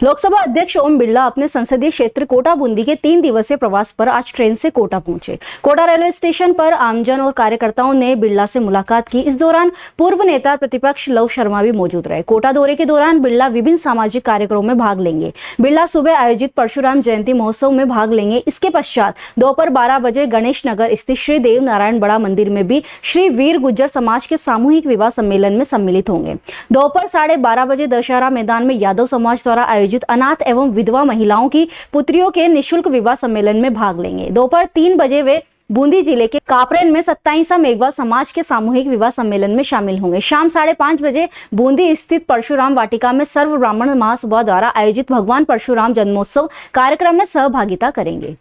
लोकसभा अध्यक्ष ओम बिरला अपने संसदीय क्षेत्र कोटा बूंदी के 3 दिवसीय प्रवास पर आज ट्रेन से कोटा पहुंचे। कोटा रेलवे स्टेशन पर आमजन और कार्यकर्ताओं ने बिरला से मुलाकात की। इस दौरान पूर्व नेता प्रतिपक्ष लव शर्मा भी मौजूद रहे। कोटा दौरे के दौरान बिरला विभिन्न सामाजिक कार्यक्रमों में भाग लेंगे। बिरला सुबह आयोजित परशुराम जयंती महोत्सव में भाग लेंगे। इसके पश्चात दोपहर 12 बजे गणेश नगर स्थित श्री देव नारायण बड़ा मंदिर में भी श्री वीर गुज्जर समाज के सामूहिक विवाह सम्मेलन में सम्मिलित होंगे। दोपहर 12:30 बजे दशहरा मैदान में यादव समाज द्वारा आयोजित अनाथ एवं विधवा महिलाओं की पुत्रियों के निःशुल्क विवाह सम्मेलन में भाग लेंगे। दोपहर 3 बजे वे बूंदी जिले के कापरेन में 27वां मेघवाल समाज के सामूहिक विवाह सम्मेलन में शामिल होंगे। शाम 5:30 बजे बूंदी स्थित परशुराम वाटिका में सर्व ब्राह्मण महासभा द्वारा आयोजित भगवान परशुराम जन्मोत्सव कार्यक्रम में सहभागिता करेंगे।